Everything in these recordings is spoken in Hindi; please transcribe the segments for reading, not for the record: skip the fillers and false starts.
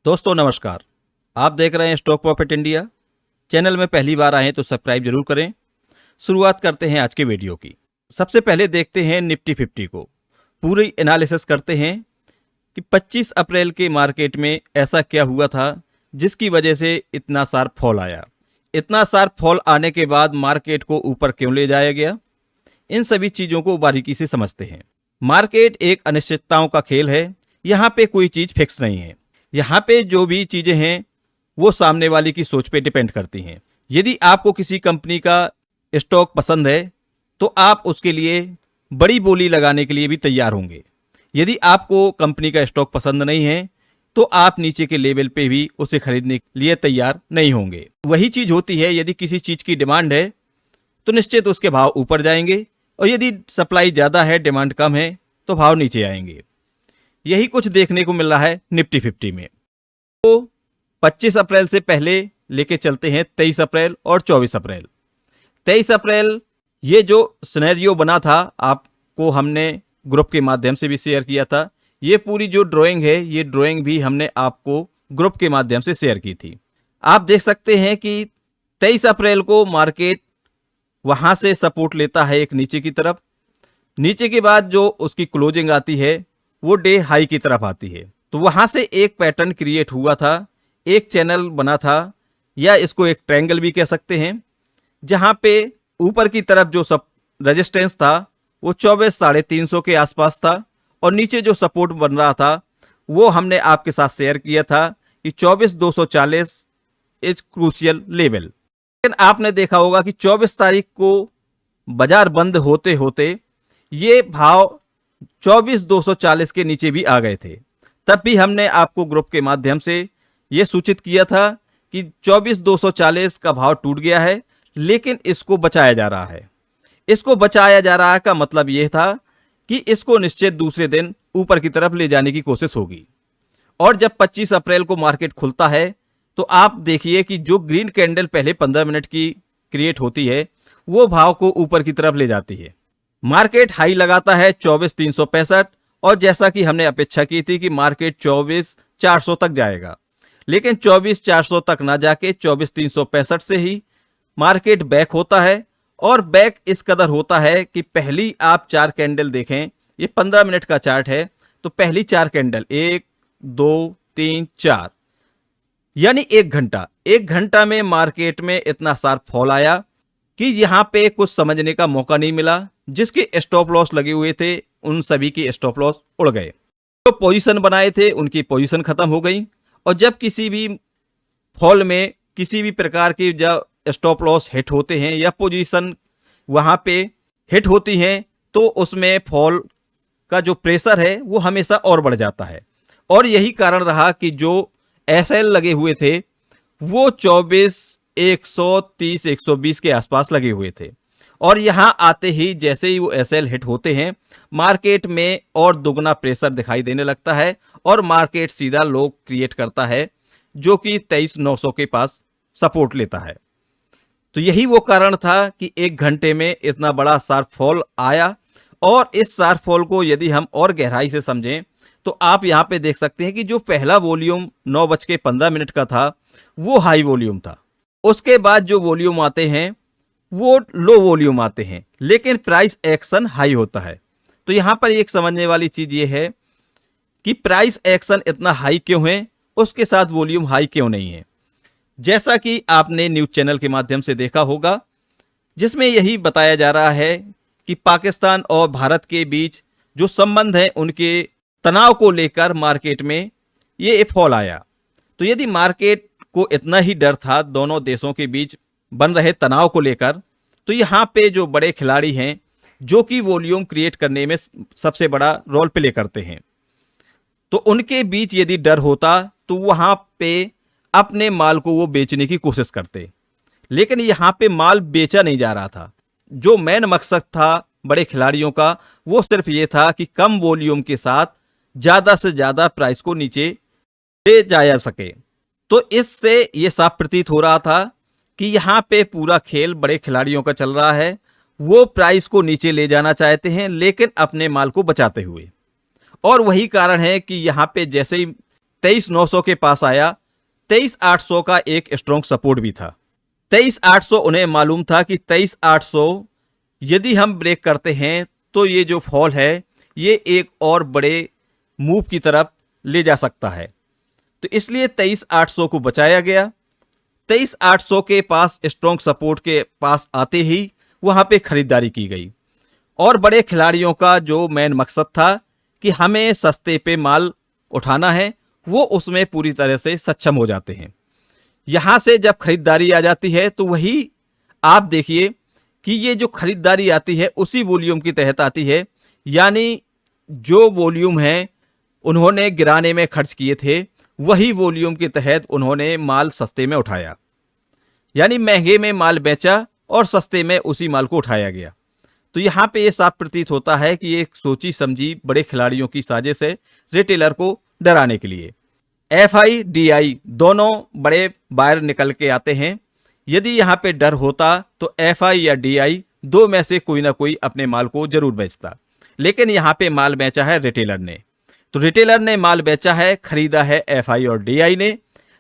दोस्तों नमस्कार। आप देख रहे हैं स्टॉक प्रॉफिट इंडिया। चैनल में पहली बार आए तो सब्सक्राइब जरूर करें। शुरुआत करते हैं आज के वीडियो की। सबसे पहले देखते हैं निफ्टी 50 को। पूरी एनालिसिस करते हैं कि 25 अप्रैल के मार्केट में ऐसा क्या हुआ था जिसकी वजह से इतना शार्प फॉल आया। इतना शार्प फॉल आने के बाद मार्केट को ऊपर क्यों ले जाया गया, इन सभी चीज़ों को बारीकी से समझते हैं। मार्केट एक अनिश्चितताओं का खेल है। यहाँ पे कोई चीज़ फिक्स नहीं है। यहाँ पे जो भी चीज़ें हैं वो सामने वाले की सोच पे डिपेंड करती हैं। यदि आपको किसी कंपनी का स्टॉक पसंद है तो आप उसके लिए बड़ी बोली लगाने के लिए भी तैयार होंगे। यदि आपको कंपनी का स्टॉक पसंद नहीं है तो आप नीचे के लेवल पे भी उसे खरीदने के लिए तैयार नहीं होंगे। वही चीज़ होती है, यदि किसी चीज़ की डिमांड है तो निश्चित उसके भाव ऊपर जाएंगे, और यदि सप्लाई ज़्यादा है, डिमांड कम है, तो भाव नीचे आएंगे। यही कुछ देखने को मिल रहा है निफ्टी 50 में। तो 25 अप्रैल से पहले लेके चलते हैं 23 अप्रैल और 24 अप्रैल। 23 अप्रैल ये जो सिनेरियो बना था आपको हमने ग्रुप के माध्यम से भी शेयर किया था। ये पूरी जो ड्राइंग है, ये ड्राइंग भी हमने आपको ग्रुप के माध्यम से शेयर की थी। आप देख सकते हैं कि 23 अप्रैल को मार्केट वहाँ से सपोर्ट लेता है एक नीचे की तरफ। नीचे के बाद जो उसकी क्लोजिंग आती है वो डे हाई की तरफ आती है। तो वहाँ से एक पैटर्न क्रिएट हुआ था, एक चैनल बना था, या इसको एक ट्रायंगल भी कह सकते हैं, जहाँ पे ऊपर की तरफ जो सब रेजिस्टेंस था वो 24,350 के आसपास था, और नीचे जो सपोर्ट बन रहा था वो हमने आपके साथ शेयर किया था कि 24,240 इज क्रूशियल लेवल। लेकिन आपने देखा होगा कि 24 तारीख को बाजार बंद होते होते ये भाव 24,240 के नीचे भी आ गए थे। तब भी हमने आपको ग्रुप के माध्यम से ये सूचित किया था कि 24,240 का भाव टूट गया है, लेकिन इसको बचाया जा रहा है। इसको बचाया जा रहा है का मतलब यह था कि इसको निश्चित दूसरे दिन ऊपर की तरफ ले जाने की कोशिश होगी। और जब 25 अप्रैल को मार्केट खुलता है तो आप देखिए कि जो ग्रीन कैंडल पहले 15 मिनट की क्रिएट होती है वो भाव को ऊपर की तरफ ले जाती है। मार्केट हाई लगाता है 24,365, और जैसा कि हमने अपेक्षा की थी कि मार्केट 24,400 तक जाएगा, लेकिन 24,400 तक ना जाके 24,365 से ही मार्केट बैक होता है। और बैक इस कदर होता है कि पहली आप 4 कैंडल देखें, ये 15 मिनट का चार्ट है, तो पहली 4 कैंडल 1 2 3 4 यानी 1 घंटा में मार्केट में इतना शार्प फॉल आया कि यहाँ पे कुछ समझने का मौका नहीं मिला। जिसके स्टॉप लॉस लगे हुए थे उन सभी की स्टॉप लॉस उड़ गए। जो पोजीशन बनाए थे उनकी पोजीशन खत्म हो गई। और जब किसी भी फॉल में किसी भी प्रकार की जब स्टॉप लॉस हिट होते हैं या पोजीशन वहाँ पे हिट होती हैं तो उसमें फॉल का जो प्रेशर है वो हमेशा और बढ़ जाता है। और यही कारण रहा कि जो एसएल लगे हुए थे वो 24, 130, 120 के आसपास लगे हुए थे। और यहाँ आते ही जैसे ही वो एसएल हिट होते हैं मार्केट में और दुगना प्रेशर दिखाई देने लगता है, और मार्केट सीधा लो क्रिएट करता है जो कि 23,900 के पास सपोर्ट लेता है। तो यही वो कारण था कि 1 घंटे में इतना बड़ा शार्प फॉल आया। और इस शार्प फॉल को यदि हम और गहराई से समझें तो आप यहाँ पे देख सकते हैं कि जो पहला वॉल्यूम 9:15 का था वो हाई वॉल्यूम था। उसके बाद जो वॉल्यूम आते हैं वो लो वॉल्यूम आते हैं, लेकिन प्राइस एक्शन हाई होता है। तो यहाँ पर एक समझने वाली चीज ये है कि प्राइस एक्शन इतना हाई क्यों है, उसके साथ वॉल्यूम हाई क्यों नहीं है। जैसा कि आपने न्यूज चैनल के माध्यम से देखा होगा, जिसमें यही बताया जा रहा है कि पाकिस्तान और भारत के बीच जो संबंध है उनके तनाव को लेकर मार्केट में ये फॉल आया। तो यदि मार्केट को इतना ही डर था दोनों देशों के बीच बन रहे तनाव को लेकर, तो यहाँ पे जो बड़े खिलाड़ी हैं जो कि वॉल्यूम क्रिएट करने में सबसे बड़ा रोल प्ले करते हैं, तो उनके बीच यदि डर होता तो वहाँ पे अपने माल को वो बेचने की कोशिश करते। लेकिन यहाँ पे माल बेचा नहीं जा रहा था। जो मेन मकसद था बड़े खिलाड़ियों का वो सिर्फ ये था कि कम वॉल्यूम के साथ ज़्यादा से ज़्यादा प्राइस को नीचे ले जाया सके। तो इससे ये साफ प्रतीत हो रहा था कि यहाँ पे पूरा खेल बड़े खिलाड़ियों का चल रहा है। वो प्राइस को नीचे ले जाना चाहते हैं लेकिन अपने माल को बचाते हुए। और वही कारण है कि यहाँ पे जैसे ही 23,900 के पास आया। 23,800 का एक स्ट्रॉन्ग सपोर्ट भी था। 23,800 उन्हें मालूम था कि 23,800 यदि हम ब्रेक करते हैं तो ये जो फॉल है ये एक और बड़े मूव की तरफ ले जा सकता है। तो इसलिए 23,800 को बचाया गया। 23,800 के पास स्ट्रॉन्ग सपोर्ट के पास आते ही वहां पे खरीदारी की गई और बड़े खिलाड़ियों का जो मेन मकसद था कि हमें सस्ते पे माल उठाना है, वो उसमें पूरी तरह से सक्षम हो जाते हैं। यहां से जब खरीदारी आ जाती है तो वही आप देखिए कि ये जो खरीदारी आती है उसी वॉल्यूम के तहत आती है, यानी जो वॉल्यूम है उन्होंने गिराने में खर्च किए थे वही वॉल्यूम के तहत उन्होंने माल सस्ते में उठाया, यानी महंगे में माल बेचा और सस्ते में उसी माल को उठाया गया। तो यहाँ पे ये साफ प्रतीत होता है कि ये एक सोची समझी बड़े खिलाड़ियों की साजिश है रिटेलर को डराने के लिए। एफआई डीआई दोनों बड़े बायर निकल के आते हैं। यदि यहाँ पे डर होता तो एफआई या डीआई दो में से कोई ना कोई अपने माल को जरूर बेचता, लेकिन यहाँ पे माल बेचा है रिटेलर ने। तो रिटेलर ने माल बेचा है, खरीदा है एफआई और डीआई ने।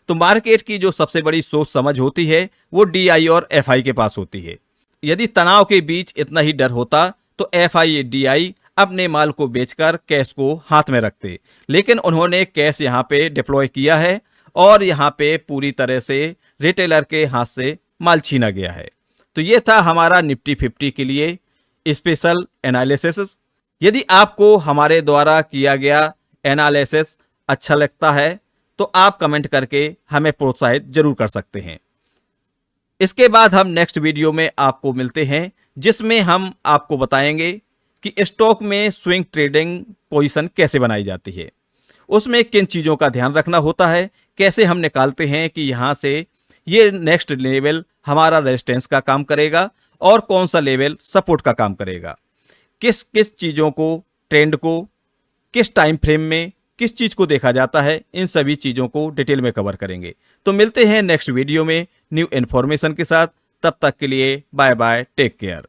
तो मार्केट की जो सबसे बड़ी सोच समझ होती है वो डीआई और एफआई के पास होती है। यदि तनाव के बीच इतना ही डर होता तो एफआई डीआई अपने माल को बेचकर कैश को हाथ में रखते, लेकिन उन्होंने कैश यहाँ पे डिप्लॉय किया है और यहाँ पे पूरी तरह से रिटेलर के हाथ से माल छीना गया है। तो ये था हमारा निफ्टी 50 के लिए स्पेशल एनालिसिस। यदि आपको हमारे द्वारा किया गया एनालिसिस अच्छा लगता है तो आप कमेंट करके हमें प्रोत्साहित जरूर कर सकते हैं। इसके बाद हम नेक्स्ट वीडियो में आपको मिलते हैं जिसमें हम आपको बताएंगे कि स्टॉक में स्विंग ट्रेडिंग पोजीशन कैसे बनाई जाती है, उसमें किन चीज़ों का ध्यान रखना होता है, कैसे हम निकालते हैं कि यहाँ से ये नेक्स्ट लेवल हमारा रेजिस्टेंस का काम करेगा और कौन सा लेवल सपोर्ट का काम करेगा, किस किस चीज़ों को, ट्रेंड को, किस टाइम फ्रेम में किस चीज़ को देखा जाता है, इन सभी चीज़ों को डिटेल में कवर करेंगे। तो मिलते हैं नेक्स्ट वीडियो में न्यू इन्फॉर्मेशन के साथ। तब तक के लिए बाय बाय, टेक केयर।